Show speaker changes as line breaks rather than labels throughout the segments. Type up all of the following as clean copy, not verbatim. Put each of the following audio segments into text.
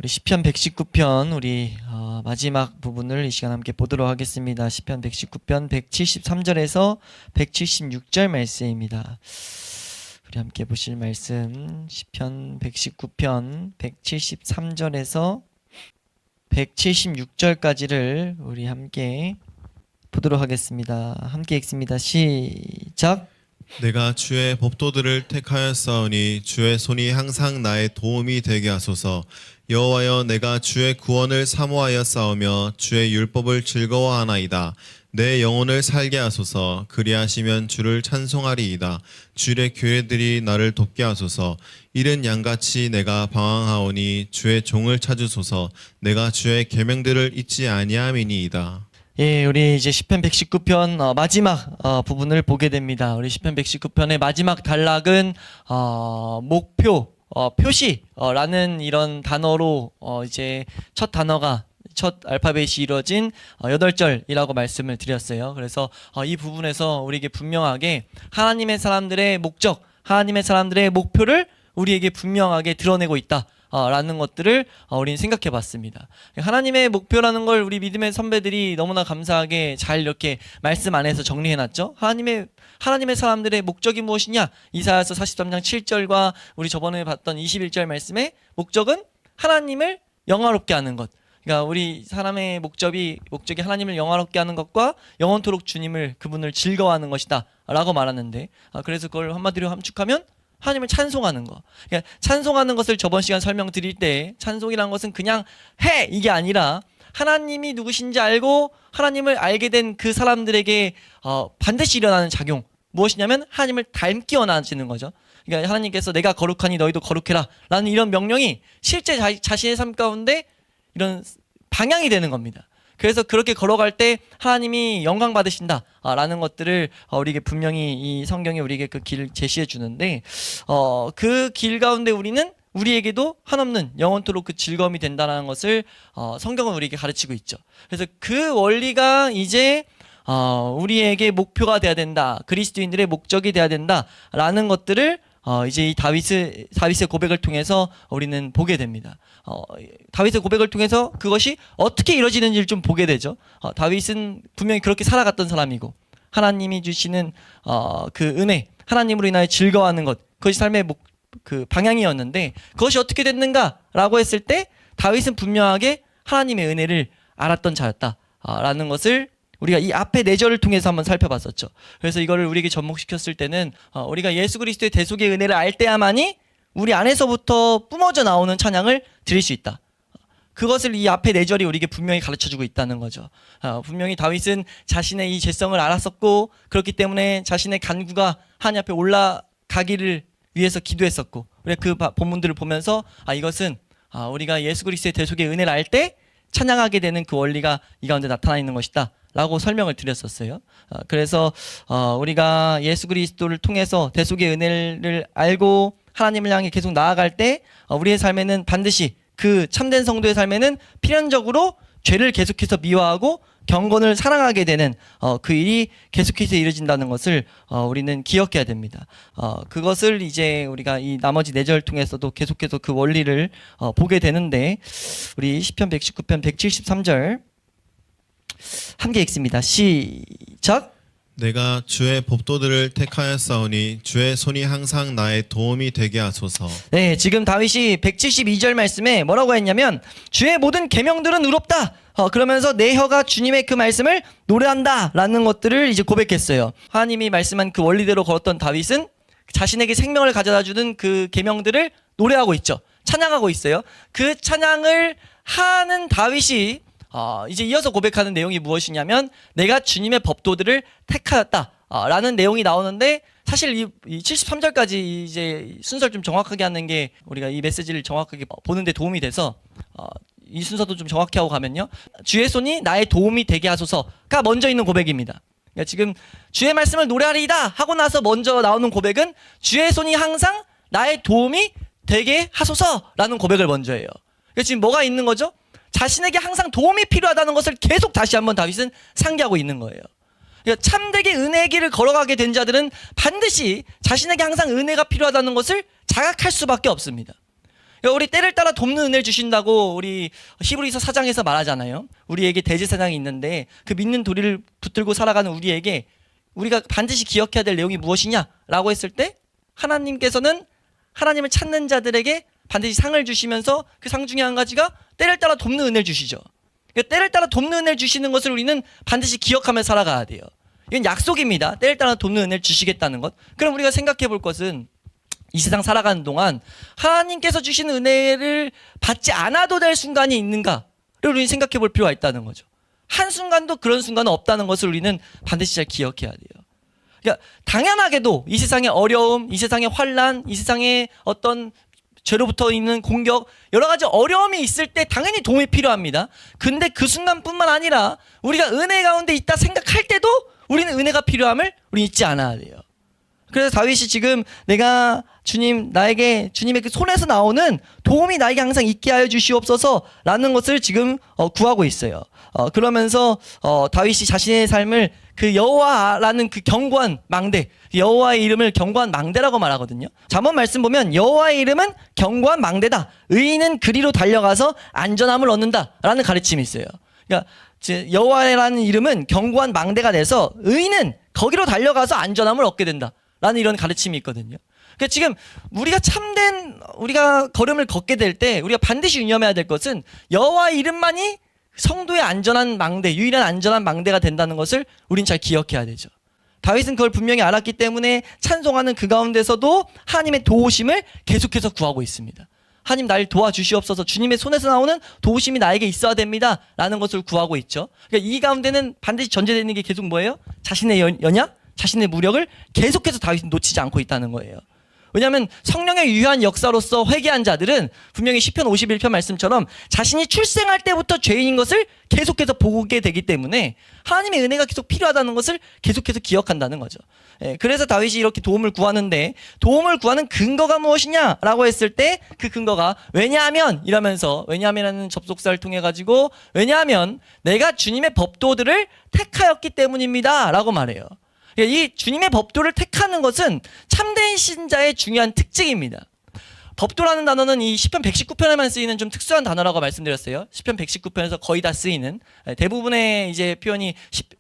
우리 시편 119편 우리 마지막 부분을 이 시간 함께 보도록 하겠습니다. 시편 119편 173절에서 176절 말씀입니다. 우리 함께 보실 말씀 시편 119편 173절에서 176절까지를 우리 함께 보도록 하겠습니다. 함께 읽습니다. 시작.
내가 주의 법도들을 택하였사오니 주의 손이 항상 나의 도움이 되게 하소서. 여호와여, 내가 주의 구원을 사모하였사오며 주의 율법을 즐거워하나이다. 내 영혼을 살게 하소서. 그리하시면 주를 찬송하리이다. 주의 규례들이 나를 돕게 하소서. 이른 양같이 내가 방황하오니 주의 종을 찾으소서. 내가 주의 계명들을 잊지 아니함이니이다.
예, 우리 이제 시편 119편 마지막 부분을 보게 됩니다. 우리 시편 119편의 마지막 단락은 목표, 표시라는 이런 단어로 이제 첫 단어가 첫 알파벳이 이루어진 8절이라고 말씀을 드렸어요. 그래서 이 부분에서 우리에게 분명하게 하나님의 사람들의 목적, 하나님의 사람들의 목표를 우리에게 분명하게 드러내고 있다 라는 것들을 우리는 생각해 봤습니다. 하나님의 목표라는 걸 우리 믿음의 선배들이 너무나 감사하게 잘 이렇게 말씀 안에서 정리해 놨죠. 하나님의 사람들의 목적이 무엇이냐? 이사야서 43장 7절과 우리 저번에 봤던 21절 말씀의 목적은 하나님을 영화롭게 하는 것. 그러니까 우리 사람의 목적이 하나님을 영화롭게 하는 것과 영원토록 그분을 즐거워하는 것이다 라고 말하는데, 그래서 그걸 한마디로 함축하면 하나님을 찬송하는 거. 그러니까 찬송하는 것을 저번 시간 설명드릴 때 찬송이라는 것은 그냥 해! 이게 아니라 하나님이 누구신지 알고 하나님을 알게 된 그 사람들에게 반드시 일어나는 작용. 무엇이냐면 하나님을 닮기 원하시는 거죠. 그러니까 하나님께서 내가 거룩하니 너희도 거룩해라 라는 이런 명령이 실제 자신의 삶 가운데 이런 방향이 되는 겁니다. 그래서 그렇게 걸어갈 때 하나님이 영광 받으신다 라는 것들을 우리에게 분명히 이 성경이 우리에게 그 길을 제시해 주는데, 그 길 가운데 우리에게도 한없는 영원토록 그 즐거움이 된다는 것을 성경은 우리에게 가르치고 있죠. 그래서 그 원리가 이제 우리에게 목표가 돼야 된다, 그리스도인들의 목적이 돼야 된다 라는 것들을 이제 이 다윗의 고백을 통해서 우리는 보게 됩니다. 다윗의 고백을 통해서 그것이 어떻게 이루어지는지를 좀 보게 되죠. 다윗은 분명히 그렇게 살아갔던 사람이고, 하나님이 주시는 그 은혜, 하나님으로 인하여 즐거워하는 것, 그것이 삶의 그 방향이었는데, 그것이 어떻게 됐는가라고 했을 때 다윗은 분명하게 하나님의 은혜를 알았던 자였다라는 것을 우리가 이 앞에 4절을 통해서 한번 살펴봤었죠. 그래서 이거를 우리에게 접목시켰을 때는 우리가 예수 그리스도의 대속의 은혜를 알 때야만이 우리 안에서부터 뿜어져 나오는 찬양을 드릴 수 있다. 그것을 이 앞에 4절이 우리에게 분명히 가르쳐주고 있다는 거죠. 분명히 다윗은 자신의 이 죄성을 알았었고, 그렇기 때문에 자신의 간구가 하나님 앞에 올라가기를 위해서 기도했었고, 우리가 그 본문들을 보면서 이것은 우리가 예수 그리스도의 대속의 은혜를 알 때 찬양하게 되는 그 원리가 이 가운데 나타나 있는 것이다 라고 설명을 드렸었어요. 그래서 우리가 예수 그리스도를 통해서 대속의 은혜를 알고 하나님을 향해 계속 나아갈 때 우리의 삶에는 반드시, 그 참된 성도의 삶에는 필연적으로 죄를 계속해서 미워하고 경건을 사랑하게 되는 그 일이 계속해서 이루어진다는 것을 우리는 기억해야 됩니다. 그것을 이제 우리가 이 나머지 4절 통해서도 계속해서 그 원리를 보게 되는데, 우리 시편 119편 173절 함께 읽습니다. 시작.
내가 주의 법도들을 택하였사오니 주의 손이 항상 나의 도움이 되게 하소서.
네, 지금 다윗이 172절 말씀에 뭐라고 했냐면 주의 모든 계명들은 의롭다. 그러면서 내 혀가 주님의 그 말씀을 노래한다 라는 것들을 이제 고백했어요. 하나님이 말씀한 그 원리대로 걸었던 다윗은 자신에게 생명을 가져다 주는 그 계명들을 노래하고 있죠. 찬양하고 있어요. 그 찬양을 하는 다윗이 이제 이어서 고백하는 내용이 무엇이냐면 내가 주님의 법도들을 택하였다 라는 내용이 나오는데, 사실 이 73절까지 이제 순서를 좀 정확하게 하는 게 우리가 이 메시지를 정확하게 보는 데 도움이 돼서 이 순서도 좀 정확히 하고 가면요, 주의 손이 나의 도움이 되게 하소서가 먼저 있는 고백입니다. 그러니까 지금 주의 말씀을 노래하리이다 하고 나서 먼저 나오는 고백은 주의 손이 항상 나의 도움이 되게 하소서라는 고백을 먼저 해요. 그러니까 지금 뭐가 있는 거죠? 자신에게 항상 도움이 필요하다는 것을 계속 다시 한번 다윗은 상기하고 있는 거예요. 그러니까 참되게 은혜의 길을 걸어가게 된 자들은 반드시 자신에게 항상 은혜가 필요하다는 것을 자각할 수밖에 없습니다. 그러니까 우리 때를 따라 돕는 은혜를 주신다고 우리 히브리서 4장에서 말하잖아요. 우리에게 대제사장이 있는데 그 믿는 도리를 붙들고 살아가는 우리에게 우리가 반드시 기억해야 될 내용이 무엇이냐라고 했을 때 하나님께서는 하나님을 찾는 자들에게 반드시 상을 주시면서 그 상 중에 한 가지가 때를 따라 돕는 은혜를 주시죠. 그러니까 때를 따라 돕는 은혜를 주시는 것을 우리는 반드시 기억하며 살아가야 돼요. 이건 약속입니다. 때를 따라 돕는 은혜를 주시겠다는 것. 그럼 우리가 생각해 볼 것은 이 세상 살아가는 동안 하나님께서 주시는 은혜를 받지 않아도 될 순간이 있는가를 우리는 생각해 볼 필요가 있다는 거죠. 한순간도 그런 순간은 없다는 것을 우리는 반드시 잘 기억해야 돼요. 그러니까 당연하게도 이 세상의 어려움, 이 세상의 환난, 이 세상의 어떤 죄로부터 있는 공격, 여러 가지 어려움이 있을 때 당연히 도움이 필요합니다. 근데 그 순간뿐만 아니라 우리가 은혜 가운데 있다 생각할 때도 우리는 은혜가 필요함을 우리 잊지 않아야 돼요. 그래서 다윗이 지금 내가 주님 나에게 주님의 그 손에서 나오는 도움이 나에게 항상 있게 하여 주시옵소서라는 것을 지금 구하고 있어요. 그러면서 다윗이 자신의 삶을 그 여호와라는 그 견고한 망대, 여호와의 이름을 견고한 망대라고 말하거든요. 잠언 말씀 보면 여호와의 이름은 견고한 망대다. 의인은 그리로 달려가서 안전함을 얻는다라는 가르침이 있어요. 그러니까 여호와라는 이름은 견고한 망대가 돼서 의인은 거기로 달려가서 안전함을 얻게 된다라는 이런 가르침이 있거든요. 그러니까 지금 우리가 걸음을 걷게 될 때 우리가 반드시 유념해야 될 것은 여호와의 이름만이 성도의 안전한 망대, 유일한 안전한 망대가 된다는 것을 우린 잘 기억해야 되죠. 다윗은 그걸 분명히 알았기 때문에 찬송하는 그 가운데서도 하나님의 도우심을 계속해서 구하고 있습니다. 하나님 날 도와주시옵소서, 주님의 손에서 나오는 도우심이 나에게 있어야 됩니다 라는 것을 구하고 있죠. 그러니까 이 가운데는 반드시 전제되는 게 계속 뭐예요? 자신의 연약, 자신의 무력을 계속해서 다윗은 놓치지 않고 있다는 거예요. 왜냐하면 성령의 유효한 역사로서 회개한 자들은 분명히 시편 51편 말씀처럼 자신이 출생할 때부터 죄인인 것을 계속해서 보게 되기 때문에 하나님의 은혜가 계속 필요하다는 것을 계속해서 기억한다는 거죠. 그래서 다윗이 이렇게 도움을 구하는데 도움을 구하는 근거가 무엇이냐라고 했을 때 그 근거가 왜냐하면 이러면서 왜냐하면이라는 접속사를 통해 가지고 왜냐하면 내가 주님의 법도들을 택하였기 때문입니다 라고 말해요. 이 주님의 법도를 택하는 것은 참된 신자의 중요한 특징입니다. 법도라는 단어는 이 시편 119편에만 쓰이는 좀 특수한 단어라고 말씀드렸어요. 시편 119편에서 거의 다 쓰이는 대부분의 이제 표현이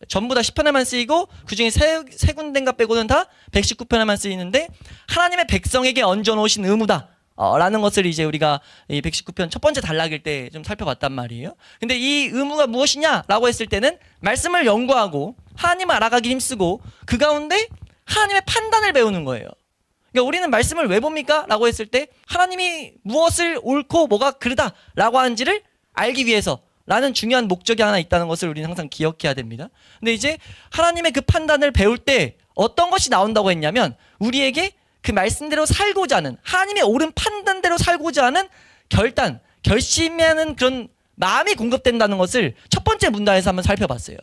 전부 다 시편에만 쓰이고 그 중에 세 군데인가 빼고는 다 119편에만 쓰이는데 하나님의 백성에게 얹어놓으신 의무다. 라는 것을 이제 우리가 이 119편 첫 번째 단락일 때 좀 살펴봤단 말이에요. 근데 이 의무가 무엇이냐라고 했을 때는 말씀을 연구하고 하나님을 알아가기 힘쓰고 그 가운데 하나님의 판단을 배우는 거예요. 그러니까 우리는 말씀을 왜 봅니까? 라고 했을 때 하나님이 무엇을 옳고 뭐가 그르다 라고 하는지를 알기 위해서 라는 중요한 목적이 하나 있다는 것을 우리는 항상 기억해야 됩니다. 근데 이제 하나님의 그 판단을 배울 때 어떤 것이 나온다고 했냐면 우리에게 그 말씀대로 살고자 하는 하나님의 옳은 판단대로 살고자 하는 결심하는 그런 마음이 공급된다는 것을 첫 번째 문단에서 한번 살펴봤어요.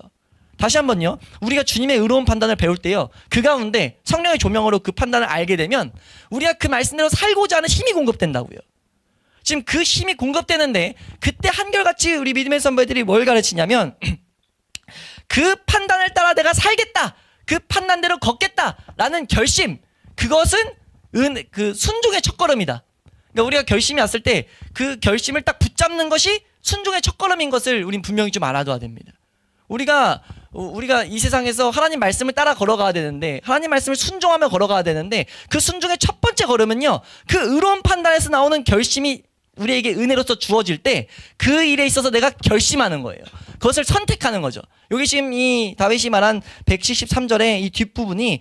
다시 한번요. 우리가 주님의 의로운 판단을 배울 때요. 그 가운데 성령의 조명으로 그 판단을 알게 되면 우리가 그 말씀대로 살고자 하는 힘이 공급된다고요. 지금 그 힘이 공급되는데 그때 한결같이 우리 믿음의 선배들이 뭘 가르치냐면 그 판단을 따라 내가 살겠다. 그 판단대로 걷겠다라는 결심. 그것은 그 순종의 첫걸음이다. 그러니까 우리가 결심이 왔을 때 그 결심을 딱 붙잡는 것이 순종의 첫걸음인 것을 우린 분명히 좀 알아둬야 됩니다. 우리가 이 세상에서 하나님 말씀을 따라 걸어가야 되는데 하나님 말씀을 순종하며 걸어가야 되는데 그 순종의 첫 번째 걸음은요. 그 의로운 판단에서 나오는 결심이 우리에게 은혜로서 주어질 때 그 일에 있어서 내가 결심하는 거예요. 그것을 선택하는 거죠. 여기 지금 이 다윗이 말한 173절의 이 뒷부분이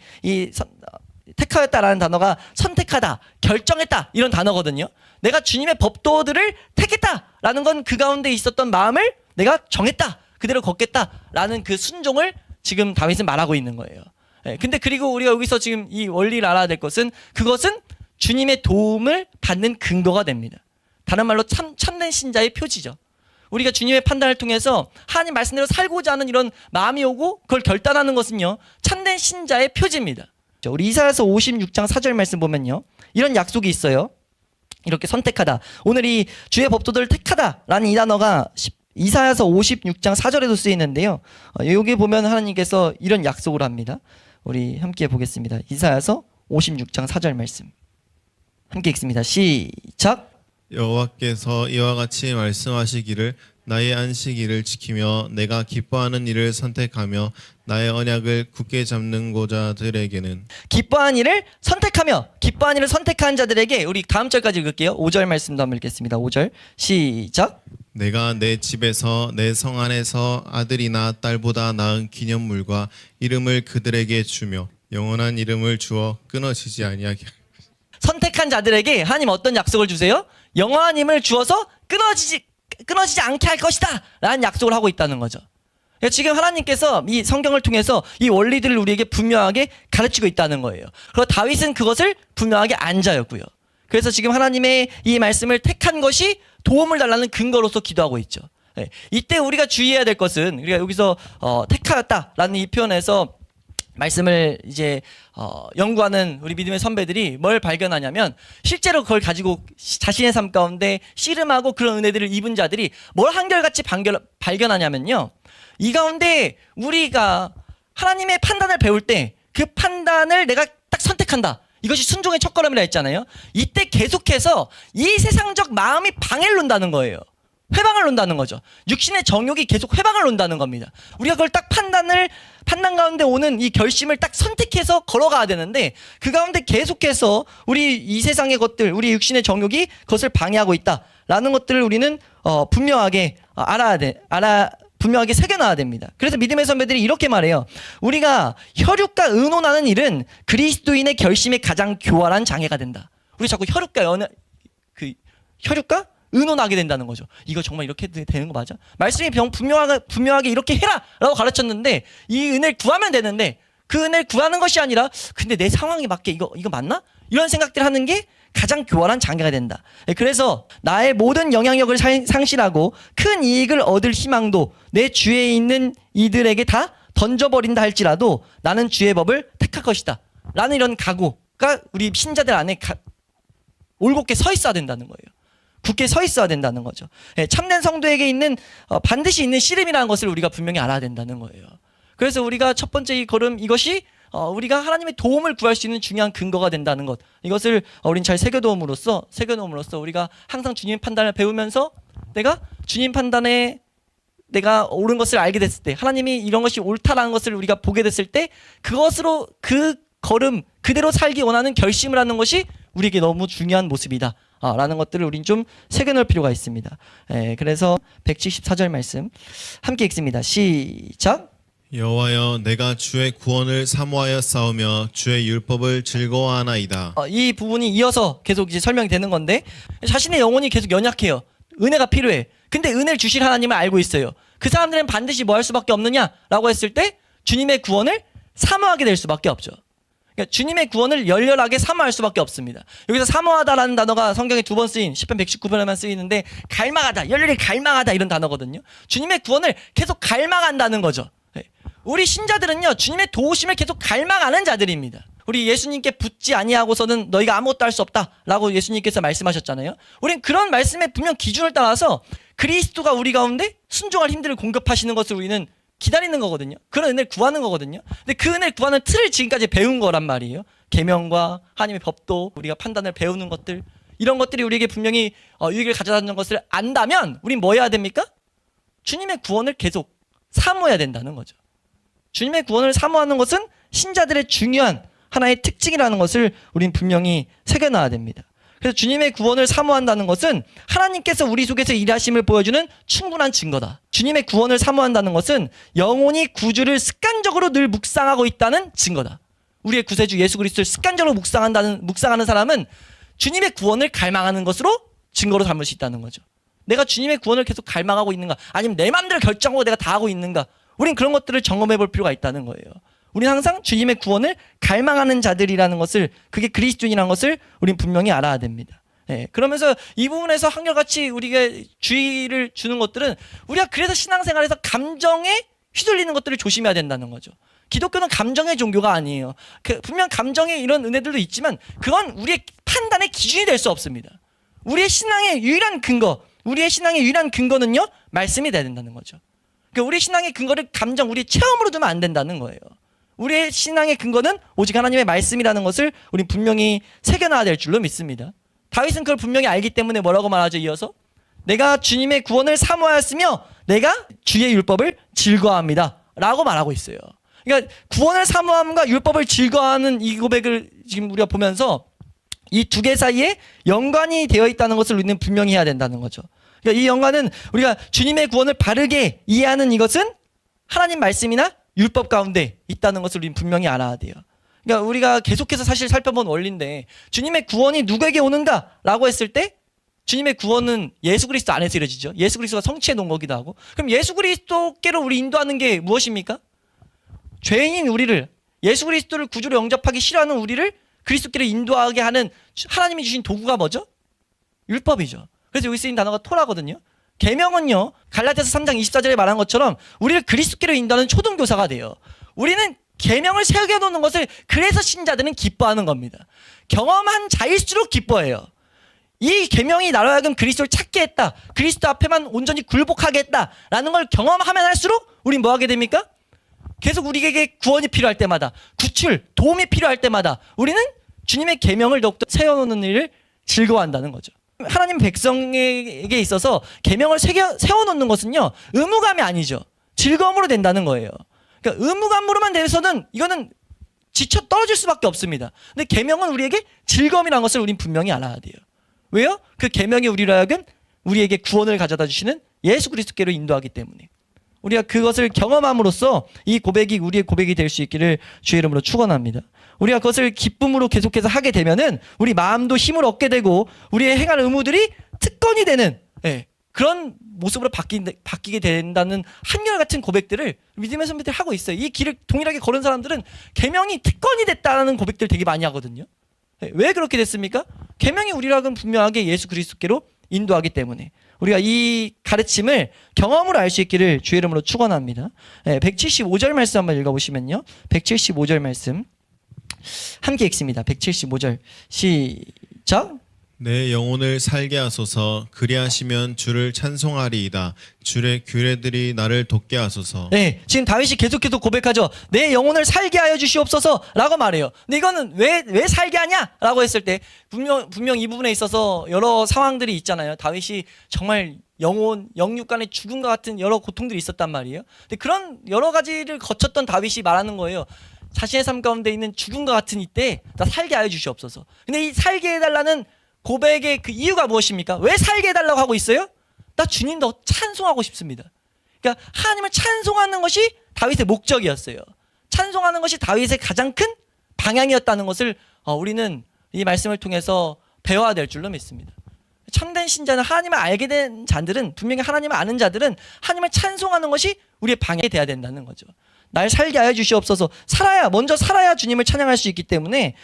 택하였다라는 단어가 선택하다, 결정했다 이런 단어거든요. 내가 주님의 법도들을 택했다라는 건 그 가운데 있었던 마음을 내가 정했다, 그대로 걷겠다라는 그 순종을 지금 다윗은 말하고 있는 거예요. 근데 그리고 우리가 여기서 지금 이 원리를 알아야 될 것은 그것은 주님의 도움을 받는 근거가 됩니다. 다른 말로 참된 신자의 표지죠. 우리가 주님의 판단을 통해서 하나님 말씀대로 살고자 하는 이런 마음이 오고 그걸 결단하는 것은요. 참된 신자의 표지입니다. 우리 이사야서 56장 4절 말씀 보면요. 이런 약속이 있어요. 이렇게 선택하다. 오늘 이 주의 법도들을 택하다라는 이 단어가 이사야서 56장 4절에도 쓰이는데요. 여기 보면 하나님께서 이런 약속을 합니다. 우리 함께 보겠습니다. 이사야서 56장 4절 말씀. 함께 읽습니다. 시작.
여호와께서 이와 같이 말씀하시기를 나의 안식일을 지키며 내가 기뻐하는 일을 선택하며 나의 언약을 굳게 잡는 자들에게는
기뻐한 일을 선택하며 기뻐한 일을 선택한 자들에게 우리 다음 절까지 읽을게요. 5절 말씀도 한번 읽겠습니다. 5절 시작.
내가 내 집에서 내 성 안에서 아들이나 딸보다 나은 기념물과 이름을 그들에게 주며 영원한 이름을 주어 끊어지지 아니하게
선택한 자들에게 하나님 어떤 약속을 주세요? 영원한 힘을 주어서 끊어지지 않게 할 것이다 라는 약속을 하고 있다는 거죠. 그러니까 지금 하나님께서 이 성경을 통해서 이 원리들을 우리에게 분명하게 가르치고 있다는 거예요. 그리고 다윗은 그것을 분명하게 안 자였고요. 그래서 지금 하나님의 이 말씀을 택한 것이 도움을 달라는 근거로서 기도하고 있죠. 네. 이때 우리가 주의해야 될 것은 우리가 여기서 택하였다라는 이 표현에서 말씀을 이제 연구하는 우리 믿음의 선배들이 뭘 발견하냐면 실제로 그걸 가지고 자신의 삶 가운데 씨름하고 그런 은혜들을 입은 자들이 뭘 한결같이 발견하냐면요. 이 가운데 우리가 하나님의 판단을 배울 때 그 판단을 내가 딱 선택한다. 이것이 순종의 첫걸음이라 했잖아요. 이때 계속해서 이 세상적 마음이 방해를 논다는 거예요. 회방을 논다는 거죠. 육신의 정욕이 계속 회방을 논다는 겁니다. 우리가 그걸 딱 판단 가운데 오는 이 결심을 딱 선택해서 걸어가야 되는데 그 가운데 계속해서 우리 이 세상의 것들, 우리 육신의 정욕이 그것을 방해하고 있다라는 것들을 우리는 분명하게 분명하게 새겨놔야 됩니다. 그래서 믿음의 선배들이 이렇게 말해요. 우리가 혈육과 의논하는 일은 그리스도인의 결심에 가장 교활한 장애가 된다. 우리 자꾸 혈육과 의논하게 된다는 거죠. 이거 정말 이렇게 되는 거 맞아? 말씀이 분명하게 이렇게 해라! 라고 가르쳤는데 이 은혜를 구하면 되는데 그 은혜를 구하는 것이 아니라 근데 내 상황에 맞게 이거 맞나? 이런 생각들을 하는 게 가장 교활한 장애가 된다. 그래서 나의 모든 영향력을 상실하고 큰 이익을 얻을 희망도 내 주위에 있는 이들에게 다 던져버린다 할지라도 나는 주의 법을 택할 것이다. 라는 이런 각오가 우리 신자들 안에 올곧게 서 있어야 된다는 거예요. 굳게 서 있어야 된다는 거죠. 참된 성도에게 있는 반드시 있는 씨름이라는 것을 우리가 분명히 알아야 된다는 거예요. 그래서 우리가 첫 번째 이 걸음 이것이 우리가 하나님의 도움을 구할 수 있는 중요한 근거가 된다는 것. 이것을 우린 잘 새겨놓음으로써 우리가 항상 주님 판단을 배우면서 내가 주님 판단에 내가 옳은 것을 알게 됐을 때 하나님이 이런 것이 옳다라는 것을 우리가 보게 됐을 때 그것으로 그 걸음 그대로 살기 원하는 결심을 하는 것이 우리에게 너무 중요한 모습이다. 라는 것들을 우린 좀 새겨놓을 필요가 있습니다. 그래서 174절 말씀 함께 읽습니다. 시작.
여호와여 내가 주의 구원을 사모하여 싸우며 주의 율법을 즐거워하나이다.
이 부분이 이어서 계속 이제 설명이 되는 건데 자신의 영혼이 계속 연약해요. 은혜가 필요해. 근데 은혜를 주실 하나님을 알고 있어요. 그 사람들은 반드시 뭐 할 수밖에 없느냐라고 했을 때 주님의 구원을 사모하게 될 수밖에 없죠. 그러니까 주님의 구원을 열렬하게 사모할 수밖에 없습니다. 여기서 사모하다라는 단어가 성경에 2번 쓰인 시편 119편에만 쓰이는데 갈망하다, 열렬히 갈망하다 이런 단어거든요. 주님의 구원을 계속 갈망한다는 거죠. 우리 신자들은요 주님의 도우심을 계속 갈망하는 자들입니다. 우리 예수님께 붙지 아니하고서는 너희가 아무것도 할 수 없다라고 예수님께서 말씀하셨잖아요. 우린 그런 말씀에 분명 기준을 따라서 그리스도가 우리 가운데 순종할 힘들을 공급하시는 것을 우리는 기다리는 거거든요. 그런 은혜를 구하는 거거든요. 근데 그 은혜를 구하는 틀을 지금까지 배운 거란 말이에요. 계명과 하나님의 법도 우리가 판단을 배우는 것들 이런 것들이 우리에게 분명히 유익을 가져다 주는 것을 안다면 우린 뭐 해야 됩니까? 주님의 구원을 계속 사모해야 된다는 거죠. 주님의 구원을 사모하는 것은 신자들의 중요한 하나의 특징이라는 것을 우린 분명히 새겨놔야 됩니다. 그래서 주님의 구원을 사모한다는 것은 하나님께서 우리 속에서 일하심을 보여주는 충분한 증거다. 주님의 구원을 사모한다는 것은 영혼이 구주를 습관적으로 늘 묵상하고 있다는 증거다. 우리의 구세주 예수 그리스도를 습관적으로 묵상하는 사람은 주님의 구원을 갈망하는 것으로 증거로 삼을 수 있다는 거죠. 내가 주님의 구원을 계속 갈망하고 있는가 아니면 내 마음대로 결정하고 내가 다 하고 있는가 우린 그런 것들을 점검해 볼 필요가 있다는 거예요. 우리는 항상 주님의 구원을 갈망하는 자들이라는 것을 그게 그리스도인이라는 것을 우린 분명히 알아야 됩니다. 그러면서 이 부분에서 한결같이 우리가 주의를 주는 것들은 우리가 그래서 신앙생활에서 감정에 휘둘리는 것들을 조심해야 된다는 거죠. 기독교는 감정의 종교가 아니에요. 분명 감정의 이런 은혜들도 있지만 그건 우리의 판단의 기준이 될 수 없습니다. 우리의 신앙의 유일한 근거는요 말씀이 돼야 된다는 거죠. 그러니까 우리 신앙의 근거를 감정, 우리의 체험으로 두면 안 된다는 거예요. 우리의 신앙의 근거는 오직 하나님의 말씀이라는 것을 우리 분명히 새겨놔야 될 줄로 믿습니다. 다윗은 그걸 분명히 알기 때문에 뭐라고 말하죠? 이어서 내가 주님의 구원을 사모하였으며 내가 주의 율법을 즐거워합니다 라고 말하고 있어요. 그러니까 구원을 사모함과 율법을 즐거워하는 이 고백을 지금 우리가 보면서 이 두 개 사이에 연관이 되어 있다는 것을 우리는 분명히 해야 된다는 거죠. 그러니까 이 연관은 우리가 주님의 구원을 바르게 이해하는 이것은 하나님 말씀이나 율법 가운데 있다는 것을 우리는 분명히 알아야 돼요. 그러니까 우리가 계속해서 사실 살펴본 원리인데 주님의 구원이 누구에게 오는가라고 했을 때 주님의 구원은 예수 그리스도 안에서 이루어지죠. 예수 그리스도가 성취해 놓은 거기도 하고. 그럼 예수 그리스도께로 우리 인도하는 게 무엇입니까? 죄인인 우리를, 예수 그리스도를 구주로 영접하기 싫어하는 우리를 그리스도께로 인도하게 하는 하나님이 주신 도구가 뭐죠? 율법이죠. 그래서 여기 쓰인 단어가 토라거든요. 계명은요, 갈라디아서 3장 24절에 말한 것처럼 우리를 그리스도께로 인도하는 초등교사가 돼요. 우리는 계명을 새겨놓는 것을 그래서 신자들은 기뻐하는 겁니다. 경험한 자일수록 기뻐해요. 이 계명이 나로 하여금 그리스도를 찾게 했다, 그리스도 앞에만 온전히 굴복하게 했다라는 걸 경험하면 할수록 우린 뭐 하게 됩니까? 계속 우리에게 구원이 필요할 때마다, 구출, 도움이 필요할 때마다 우리는 주님의 계명을 더욱더 세워놓는 일을 즐거워한다는 거죠. 하나님 백성에게 있어서 계명을 세워놓는 것은요, 의무감이 아니죠. 즐거움으로 된다는 거예요. 그러니까 의무감으로만 돼서는 이거는 지쳐 떨어질 수밖에 없습니다. 근데 계명은 우리에게 즐거움이라는 것을 우린 분명히 알아야 돼요. 왜요? 그 계명이 우리로 하여금 우리에게 구원을 가져다 주시는 예수 그리스도께로 인도하기 때문에 우리가 그것을 경험함으로써 이 고백이 우리의 고백이 될 수 있기를 주의 이름으로 축원합니다. 우리가 그것을 기쁨으로 계속해서 하게 되면은 우리 마음도 힘을 얻게 되고 우리의 행할 의무들이 특권이 되는 그런 모습으로 바뀌게 된다는 한결같은 고백들을 믿음의 선배들이 하고 있어요. 이 길을 동일하게 걸은 사람들은 계명이 특권이 됐다는 고백들 되게 많이 하거든요. 왜 그렇게 됐습니까? 계명이 우리랑은 분명하게 예수 그리스도께로 인도하기 때문에 우리가 이 가르침을 경험으로 알 수 있기를 주의 이름으로 축원합니다. 175절 말씀 한번 읽어보시면요. 175절 말씀 함께 읽습니다. 175절 시작.
내 영혼을 살게 하소서. 그리하시면 주를 찬송하리이다. 주의 규례들이 나를 돕게 하소서.
네, 지금 다윗이 계속해서 고백하죠. 내 영혼을 살게 하여 주시옵소서라고 말해요. 근데 이거는 왜 살게 하냐라고 했을 때 분명 이 부분에 있어서 여러 상황들이 있잖아요. 다윗이 정말 영육 간의 죽음과 같은 여러 고통들이 있었단 말이에요. 근데 그런 여러 가지를 거쳤던 다윗이 말하는 거예요. 자신의 삶 가운데 있는 죽음과 같은 이때 나 살게 하여 주시옵소서. 근데 이 살게 해달라는 고백의 그 이유가 무엇입니까? 왜 살게 해달라고 하고 있어요? 나 주님 더 찬송하고 싶습니다. 그러니까 하나님을 찬송하는 것이 다윗의 목적이었어요. 찬송하는 것이 다윗의 가장 큰 방향이었다는 것을 우리는 이 말씀을 통해서 배워야 될 줄로 믿습니다. 참된 신자는 하나님을 알게 된 자들은, 분명히 하나님을 아는 자들은 하나님을 찬송하는 것이 우리의 방향이 돼야 된다는 거죠. 날 살게 하여 주시옵소서. 먼저 살아야 주님을 찬양할 수 있기 때문에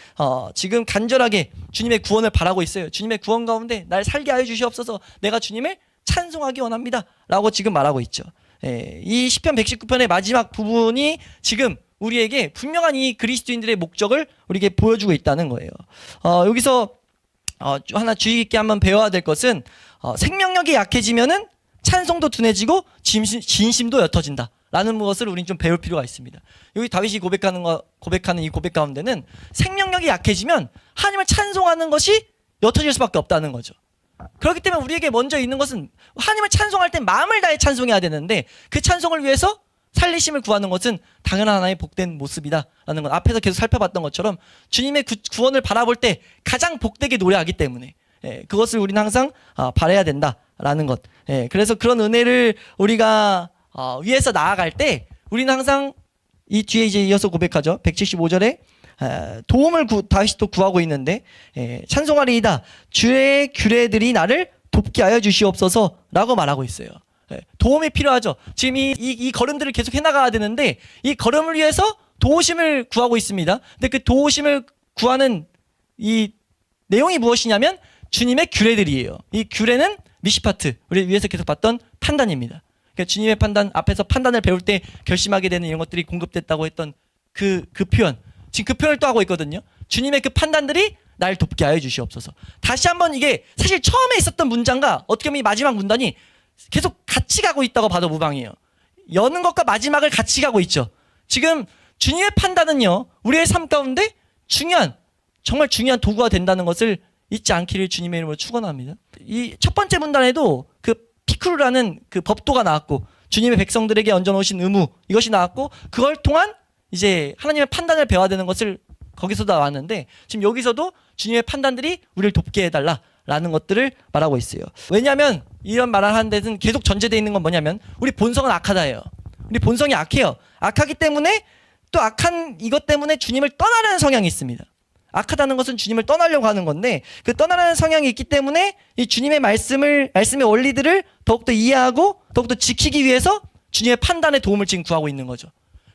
지금 간절하게 주님의 구원을 바라고 있어요. 주님의 구원 가운데 날 살게 하여 주시옵소서. 내가 주님을 찬송하기 원합니다 라고 지금 말하고 있죠. 이 시편 119편의 마지막 부분이 지금 우리에게 분명한 이 그리스도인들의 목적을 우리에게 보여주고 있다는 거예요. 여기서 하나 주의 깊게 한번 배워야 될 것은 생명력이 약해지면은 찬송도 둔해지고 진심도 옅어진다 라는 것을 우리는 좀 배울 필요가 있습니다. 여기 다윗이 고백하는 이 고백 가운데는 생명력이 약해지면 하나님을 찬송하는 것이 옅어질 수밖에 없다는 거죠. 그렇기 때문에 우리에게 먼저 있는 것은 하나님을 찬송할 때 마음을 다해 찬송해야 되는데 그 찬송을 위해서 살리심을 구하는 것은 당연한 하나의 복된 모습이다라는 것. 앞에서 계속 살펴봤던 것처럼 주님의 구원을 바라볼 때 가장 복되게 노래하기 때문에 그것을 우리는 항상 바라야 된다라는 것. 그래서 그런 은혜를 우리가 위에서 나아갈 때 우리는 항상 이 뒤에 이제 이어서 고백하죠. 175절에 도움을 다윗이 또 구하고 있는데 찬송하리이다. 주의 규례들이 나를 돕게 하여 주시옵소서라고 말하고 있어요. 도움이 필요하죠. 지금 이 걸음들을 계속 해나가야 되는데 이 걸음을 위해서 도우심을 구하고 있습니다. 근데 그 도우심을 구하는 이 내용이 무엇이냐면 주님의 규례들이에요. 이 규례는 미시파트, 우리 위에서 계속 봤던 판단입니다. 그러니까 주님의 판단, 앞에서 판단을 배울 때 결심하게 되는 이런 것들이 공급됐다고 했던 그 표현, 지금 그 표현을 또 하고 있거든요. 주님의 그 판단들이 날 돕게 하여 주시옵소서. 다시 한번 이게 사실 처음에 있었던 문장과 어떻게 보면 이 마지막 문단이 계속 같이 가고 있다고 봐도 무방해요. 여는 것과 마지막을 같이 가고 있죠. 지금 주님의 판단은요, 우리의 삶 가운데 정말 중요한 도구가 된다는 것을 잊지 않기를 주님의 이름으로 축원합니다. 이 첫 번째 문단에도 그 피크루라는 그 법도가 나왔고 주님의 백성들에게 얹어놓으신 의무 이것이 나왔고 그걸 통한 이제 하나님의 판단을 배워야 되는 것을 거기서도 나왔는데 지금 여기서도 주님의 판단들이 우리를 돕게 해달라라는 것들을 말하고 있어요. 왜냐하면 이런 말을 하는 데는 계속 전제되어 있는 건 뭐냐면 우리 본성은 악하다예요. 우리 본성이 악해요. 악하기 때문에 또 악한 이것 때문에 주님을 떠나려는 성향이 있습니다. 악하다는 것은 주님을 떠나려고 하는 건데 그 떠나려는 성향이 있기 때문에 이 주님의 말씀의 원리들을 더욱더 이해하고 더욱더 지키기 위해서 주님의 판단의 도움을 지금 구하고 있는 거죠.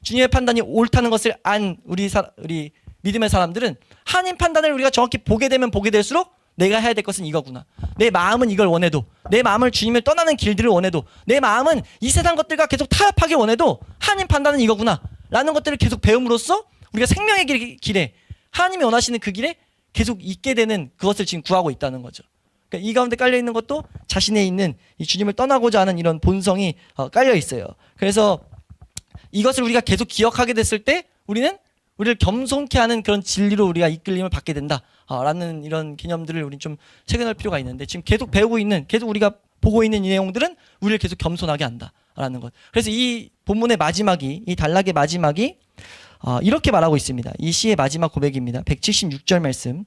주님의 판단이 옳다는 것을 안 우리 믿음의 사람들은 하나님 판단을 우리가 정확히 보게 되면 보게 될수록 내가 해야 될 것은 이거구나. 내 마음은 이걸 원해도 내 마음을 주님을 떠나는 길들을 원해도 내 마음은 이 세상 것들과 계속 타협하길 원해도 하나님 판단은 이거구나 라는 것들을 계속 배움으로써 우리가 생명의 길에 하나님이 원하시는 그 길에 계속 있게 되는 그것을 지금 구하고 있다는 거죠. 그러니까 이 가운데 깔려있는 것도 자신에 있는 이 주님을 떠나고자 하는 이런 본성이 깔려 있어요. 그래서 이것을 우리가 계속 기억하게 됐을 때 우리는 우리를 겸손케 하는 그런 진리로 우리가 이끌림을 받게 된다라는 이런 개념들을 우리는 좀 새겨낼 필요가 있는데 지금 계속 배우고 있는 계속 우리가 보고 있는 이 내용들은 우리를 계속 겸손하게 한다라는 것. 그래서 이 본문의 마지막이 이 단락의 마지막이 이렇게 말하고 있습니다. 이 시의 마지막 고백입니다. 176절 말씀.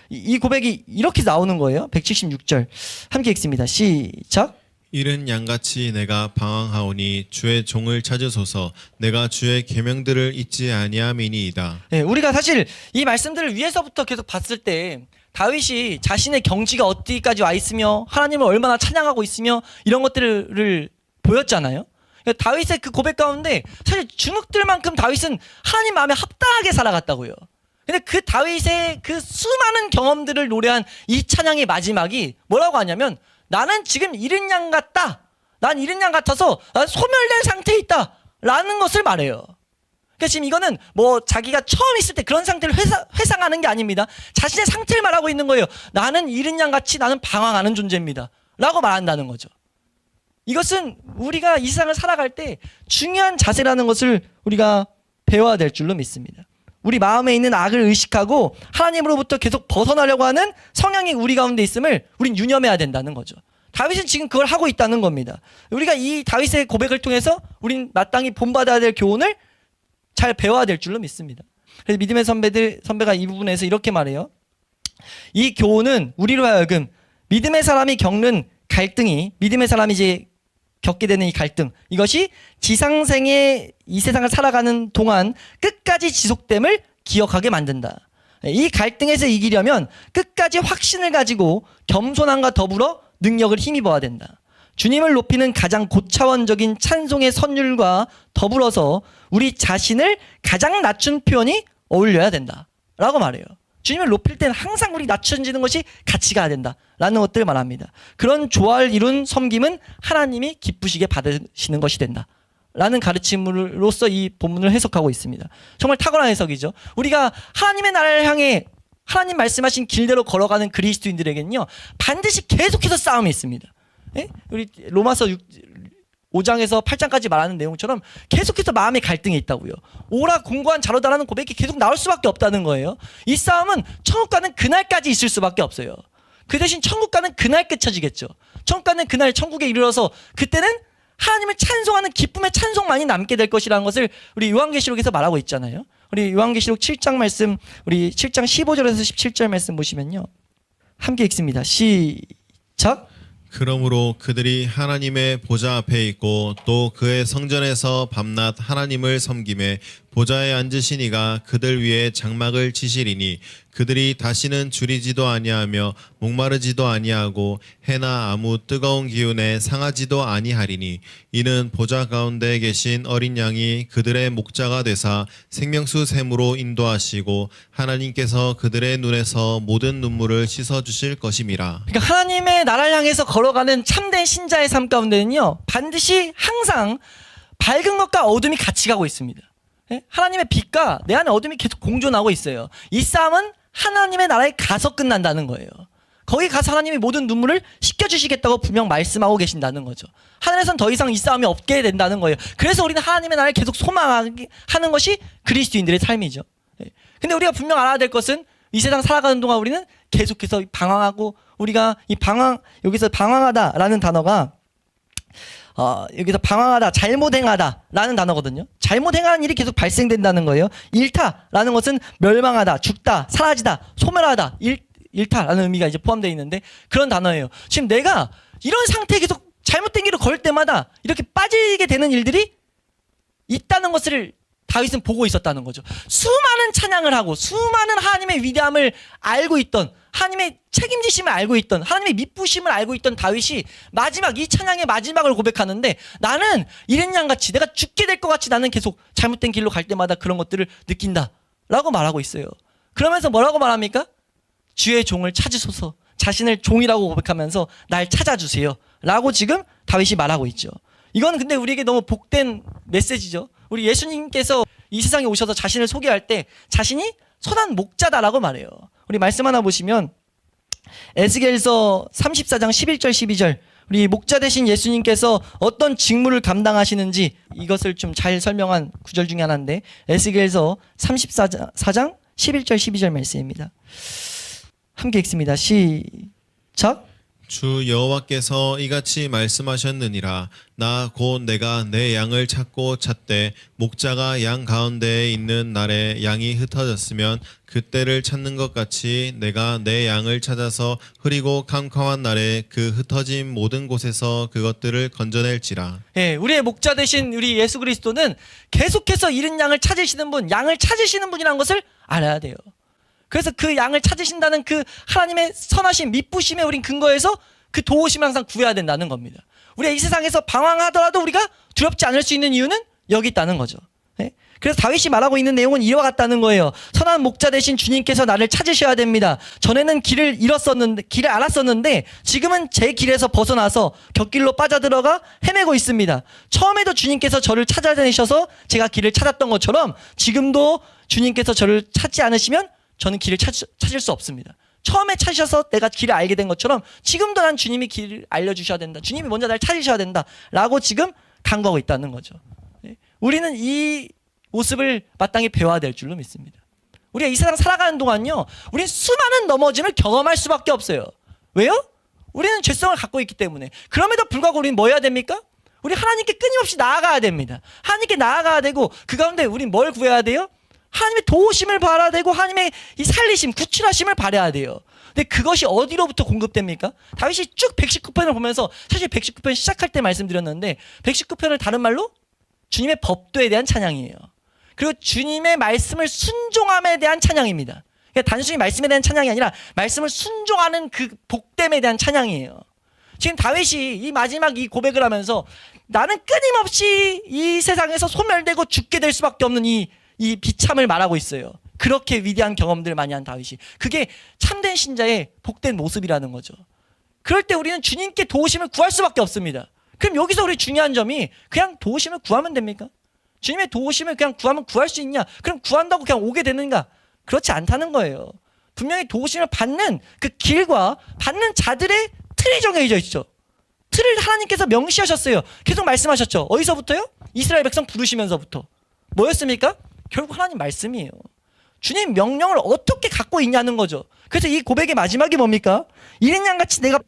이 고백이 이렇게 나오는 거예요. 176절 함께 읽습니다. 시작.
이른 양같이 내가 방황하오니 주의 종을 찾으소서. 내가 주의 계명들을 잊지 아니함이니이다.
네, 우리가 사실 이 말씀들을 위에서부터 계속 봤을 때 다윗이 자신의 경지가 어디까지 와 있으며 하나님을 얼마나 찬양하고 있으며 이런 것들을 보였잖아요. 다윗의 그 고백 가운데 사실 주눅들만큼 다윗은 하나님 마음에 합당하게 살아갔다고요. 근데 그 다윗의 그 수많은 경험들을 노래한 이 찬양의 마지막이 뭐라고 하냐면 나는 지금 이른 양 같다. 난 이른 양 같아서 난 소멸된 상태에 있다. 라는 것을 말해요. 그러니까 지금 이거는 뭐 자기가 처음 있을 때 그런 상태를 회상하는 게 아닙니다. 자신의 상태를 말하고 있는 거예요. 나는 이른 양 같이 나는 방황하는 존재입니다. 라고 말한다는 거죠. 이것은 우리가 이 세상을 살아갈 때 중요한 자세라는 것을 우리가 배워야 될 줄로 믿습니다. 우리 마음에 있는 악을 의식하고 하나님으로부터 계속 벗어나려고 하는 성향이 우리 가운데 있음을 우린 유념해야 된다는 거죠. 다윗은 지금 그걸 하고 있다는 겁니다. 우리가 이 다윗의 고백을 통해서 우린 마땅히 본받아야 될 교훈을 잘 배워야 될 줄로 믿습니다. 그래서 믿음의 선배가 이 부분에서 이렇게 말해요. 이 교훈은 우리로 하여금 믿음의 사람이 겪는 갈등이 믿음의 사람이 이제 겪게 되는 이 갈등 이것이 지상생의 이 세상을 살아가는 동안 끝까지 지속됨을 기억하게 만든다. 이 갈등에서 이기려면 끝까지 확신을 가지고 겸손함과 더불어 능력을 힘입어야 된다. 주님을 높이는 가장 고차원적인 찬송의 선율과 더불어서 우리 자신을 가장 낮춘 표현이 어울려야 된다 라고 말해요. 주님을 높일 때는 항상 우리 낮춰지는 것이 같이 가야 된다라는 것들을 말합니다. 그런 조화를 이룬 섬김은 하나님이 기쁘시게 받으시는 것이 된다라는 가르침으로써 이 본문을 해석하고 있습니다. 정말 탁월한 해석이죠. 우리가 하나님의 나라를 향해 하나님 말씀하신 길대로 걸어가는 그리스도인들에게는요 반드시 계속해서 싸움이 있습니다. 예? 우리 로마서 5장에서 8장까지 말하는 내용처럼 계속해서 마음의 갈등이 있다고요. 오라 공고한 자로다라는 고백이 계속 나올 수밖에 없다는 거예요. 이 싸움은 천국 가는 그날까지 있을 수밖에 없어요. 그 대신 천국 가는 그날 끝쳐지겠죠. 천국 가는 그날 천국에 이르러서 그때는 하나님을 찬송하는 기쁨의 찬송만이 남게 될 것이라는 것을 우리 요한계시록에서 말하고 있잖아요. 우리 요한계시록 7장 말씀 우리 7장 15절에서 17절 말씀 보시면요. 함께 읽습니다. 시작.
그러므로 그들이 하나님의 보좌 앞에 있고 또 그의 성전에서 밤낮 하나님을 섬김에 보좌에 앉으신 이가 그들 위에 장막을 치시리니 그들이 다시는 줄이지도 아니하며 목마르지도 아니하고 해나 아무 뜨거운 기운에 상하지도 아니하리니 이는 보좌 가운데 계신 어린 양이 그들의 목자가 되사 생명수 샘으로 인도하시고 하나님께서 그들의 눈에서 모든 눈물을 씻어주실 것임이라.
그러니까 하나님의 나라를 향해서 걸어가는 참된 신자의 삶 가운데는요 반드시 항상 밝은 것과 어둠이 같이 가고 있습니다. 하나님의 빛과 내 안에 어둠이 계속 공존하고 있어요. 이 싸움은 하나님의 나라에 가서 끝난다는 거예요. 거기 가서 하나님이 모든 눈물을 씻겨주시겠다고 분명 말씀하고 계신다는 거죠. 하늘에선 더 이상 이 싸움이 없게 된다는 거예요. 그래서 우리는 하나님의 나라를 계속 소망하는 것이 그리스도인들의 삶이죠. 근데 우리가 분명 알아야 될 것은 이 세상 살아가는 동안 우리는 계속해서 방황하고 우리가 이 여기서 방황하다라는 단어가 여기서 방황하다, 잘못행하다라는 단어거든요. 잘못행하는 일이 계속 발생된다는 거예요. 일타라는 것은 멸망하다, 죽다, 사라지다, 소멸하다, 일타라는 의미가 이제 포함되어 있는데 그런 단어예요. 지금 내가 이런 상태에 계속 잘못된 길을 걸 때마다 이렇게 빠지게 되는 일들이 있다는 것을 다윗은 보고 있었다는 거죠. 수많은 찬양을 하고 수많은 하나님의 위대함을 알고 있던, 하나님의 책임지심을 알고 있던, 하나님의 미쁘심을 알고 있던 다윗이 마지막 이 찬양의 마지막을 고백하는데 나는 이른 양같이 내가 죽게 될 것 같이 나는 계속 잘못된 길로 갈 때마다 그런 것들을 느낀다 라고 말하고 있어요. 그러면서 뭐라고 말합니까? 주의 종을 찾으소서, 자신을 종이라고 고백하면서 날 찾아주세요 라고 지금 다윗이 말하고 있죠. 이건 근데 우리에게 너무 복된 메시지죠. 우리 예수님께서 이 세상에 오셔서 자신을 소개할 때 자신이 선한 목자다라고 말해요. 우리 말씀 하나 보시면 에스겔서 34장 11절 12절 우리 목자 되신 예수님께서 어떤 직무를 감당하시는지 이것을 좀 잘 설명한 구절 중에 하나인데 에스겔서 34장 11절 12절 말씀입니다. 함께 읽습니다. 시작.
주 여호와께서 이같이 말씀하셨느니라. 나 곧 내가 내 양을 찾고 찾되 목자가 양 가운데에 있는 날에 양이 흩어졌으면 그때를 찾는 것 같이 내가 내 양을 찾아서 흐리고 캄캄한 날에 그 흩어진 모든 곳에서 그것들을 건져낼지라.
예, 우리의 목자 되신 우리 예수 그리스도는 계속해서 잃은 양을 찾으시는 분, 양을 찾으시는 분이라는 것을 알아야 돼요. 그래서 그 양을 찾으신다는 그 하나님의 선하신 미쁘심에 우린 근거해서 그 도우심을 항상 구해야 된다는 겁니다. 우리가 이 세상에서 방황하더라도 우리가 두렵지 않을 수 있는 이유는 여기 있다는 거죠. 네? 그래서 다윗이 말하고 있는 내용은 이와 같다는 거예요. 선한 목자 되신 주님께서 나를 찾으셔야 됩니다. 전에는 길을 알았었는데 지금은 제 길에서 벗어나서 곁길로 빠져들어가 헤매고 있습니다. 처음에도 주님께서 저를 찾아내셔서 제가 길을 찾았던 것처럼 지금도 주님께서 저를 찾지 않으시면 저는 길을 찾을 수 없습니다. 처음에 찾으셔서 내가 길을 알게 된 것처럼 지금도 난 주님이 길을 알려주셔야 된다. 주님이 먼저 날 찾으셔야 된다. 라고 지금 간구하고 있다는 거죠. 우리는 이 모습을 마땅히 배워야 될 줄로 믿습니다. 우리가 이 세상 살아가는 동안요, 우리는 수많은 넘어짐을 경험할 수밖에 없어요. 왜요? 우리는 죄성을 갖고 있기 때문에. 그럼에도 불구하고 우리는 뭐 해야 됩니까? 우리 하나님께 끊임없이 나아가야 됩니다. 하나님께 나아가야 되고 그 가운데 우리는 뭘 구해야 돼요? 하나님의 도우심을 바라야 되고 하나님의 이 살리심, 구출하심을 바라야 돼요. 근데 그것이 어디로부터 공급됩니까? 다윗이 쭉 119편을 보면서 사실 119편 시작할 때 말씀드렸는데 119편을 다른 말로 주님의 법도에 대한 찬양이에요. 그리고 주님의 말씀을 순종함에 대한 찬양입니다. 그러니까 단순히 말씀에 대한 찬양이 아니라 말씀을 순종하는 그 복됨에 대한 찬양이에요. 지금 다윗이 이 마지막 이 고백을 하면서 나는 끊임없이 이 세상에서 소멸되고 죽게 될 수밖에 없는 이 비참을 말하고 있어요. 그렇게 위대한 경험들을 많이 한 다윗이. 그게 참된 신자의 복된 모습이라는 거죠. 그럴 때 우리는 주님께 도우심을 구할 수밖에 없습니다. 그럼 여기서 우리 중요한 점이 그냥 도우심을 구하면 됩니까? 주님의 도우심을 그냥 구하면 구할 수 있냐? 그럼 구한다고 그냥 오게 되는가? 그렇지 않다는 거예요. 분명히 도우심을 받는 그 길과 받는 자들의 틀이 정해져 있죠. 틀을 하나님께서 명시하셨어요. 계속 말씀하셨죠. 어디서부터요? 이스라엘 백성 부르시면서부터. 뭐였습니까? 결국 하나님 말씀이에요. 주님 명령을 어떻게 갖고 있냐는 거죠. 그래서 이 고백의 마지막이 뭡니까? 이른 양같이 내가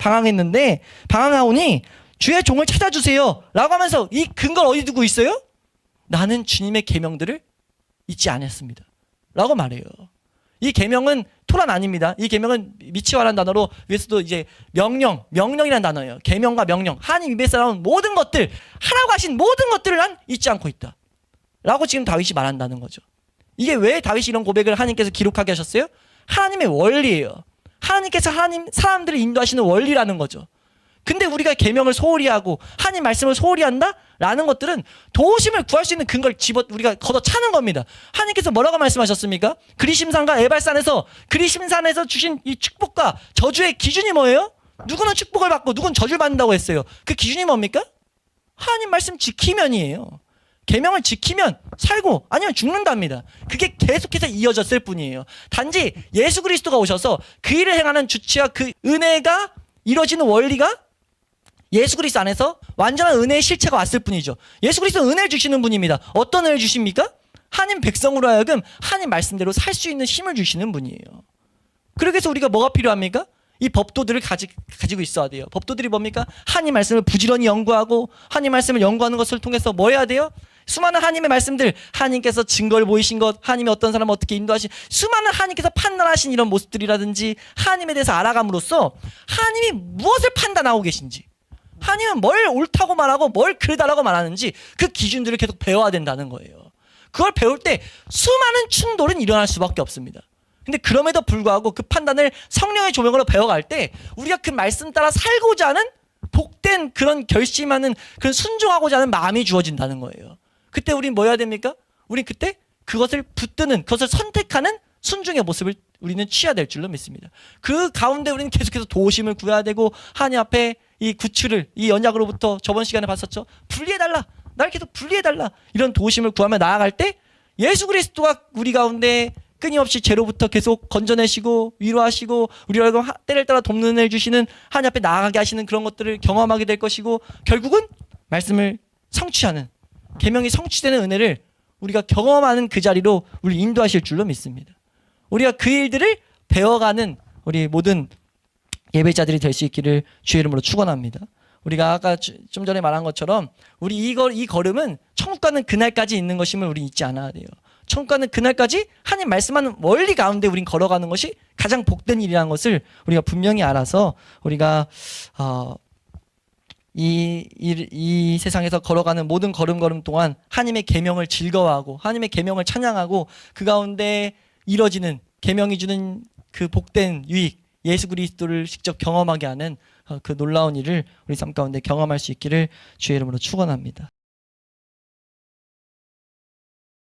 방황하오니 주의 종을 찾아주세요 라고 하면서 이 근거를 어디 두고 있어요? 나는 주님의 계명들을 잊지 않았습니다 라고 말해요. 이 계명은 토란 아닙니다. 이 계명은 미치와라는 단어로 위에서도 이제 명령이라는 단어예요. 계명과 명령, 하나님 입에서 나온 모든 것들, 하라고 하신 모든 것들을 난 잊지 않고 있다 라고 지금 다윗이 말한다는 거죠. 이게 왜 다윗이 이런 고백을 하나님께서 기록하게 하셨어요? 하나님의 원리예요. 하나님께서 사람들을 인도하시는 원리라는 거죠. 근데 우리가 계명을 소홀히 하고 하나님 말씀을 소홀히 한다? 라는 것들은 도우심을 구할 수 있는 근거를 우리가 걷어차는 겁니다. 하나님께서 뭐라고 말씀하셨습니까? 그리심산과 에발산에서 그리심산에서 주신 이 축복과 저주의 기준이 뭐예요? 누구는 축복을 받고 누구는 저주를 받는다고 했어요. 그 기준이 뭡니까? 하나님 말씀 지키면이에요. 계명을 지키면 살고 아니면 죽는답니다. 그게 계속해서 이어졌을 뿐이에요. 단지 예수 그리스도가 오셔서 그 일을 행하는 주체와 그 은혜가 이루어지는 원리가 예수 그리스도 안에서 완전한 은혜의 실체가 왔을 뿐이죠. 예수 그리스도는 은혜를 주시는 분입니다. 어떤 은혜를 주십니까? 하나님 백성으로 하여금 하나님 말씀대로 살 수 있는 힘을 주시는 분이에요. 그래서 우리가 뭐가 필요합니까? 이 법도들을 가지고 있어야 돼요. 법도들이 뭡니까? 하나님 말씀을 부지런히 연구하고 하나님 말씀을 연구하는 것을 통해서 뭐 해야 돼요? 수많은 하나님의 말씀들, 하나님께서 증거를 보이신 것, 하나님이 어떤 사람을 어떻게 인도하신, 수많은 하나님께서 판단하신 이런 모습들이라든지 하나님에 대해서 알아감으로써 하나님이 무엇을 판단하고 계신지, 하나님은 뭘 옳다고 말하고 뭘 그르다라고 말하는지 그 기준들을 계속 배워야 된다는 거예요. 그걸 배울 때 수많은 충돌은 일어날 수밖에 없습니다. 근데 그럼에도 불구하고 그 판단을 성령의 조명으로 배워갈 때 우리가 그 말씀 따라 살고자 하는 복된 그런 결심하는 그런 순종하고자 하는 마음이 주어진다는 거예요. 그때 우린 뭐 해야 됩니까? 우린 그때 그것을 붙드는, 그것을 선택하는 순종의 모습을 우리는 취해야 될 줄로 믿습니다. 그 가운데 우리는 계속해서 도우심을 구해야 되고 하나님 앞에 이 구출을, 이 언약으로부터 저번 시간에 봤었죠. 분리해달라. 날 계속 분리해달라. 이런 도우심을 구하며 나아갈 때 예수 그리스도가 우리 가운데 끊임없이 죄로부터 계속 건져내시고 위로하시고 우리를 때를 따라 돕는 은혜를 주시는 하나님 앞에 나아가게 하시는 그런 것들을 경험하게 될 것이고 결국은 말씀을 성취하는, 계명이 성취되는 은혜를 우리가 경험하는 그 자리로 우리 인도하실 줄로 믿습니다. 우리가 그 일들을 배워가는 우리 모든 예배자들이 될 수 있기를 주의 이름으로 축원합니다. 우리가 아까 좀 전에 말한 것처럼 우리 이 걸음은 천국 가는 그날까지 있는 것임을 우리 잊지 않아야 돼요. 천국 가는 그날까지 하나님 말씀하는 원리 가운데 우린 걸어가는 것이 가장 복된 일이라는 것을 우리가 분명히 알아서 우리가 이 세상에서 걸어가는 모든 걸음걸음 동안 하나님의 계명을 즐거워하고 하나님의 계명을 찬양하고 그 가운데 이뤄지는 계명이 주는 그 복된 유익, 예수 그리스도를 직접 경험하게 하는 그 놀라운 일을 우리 삶 가운데 경험할 수 있기를 주의 이름으로 축원합니다.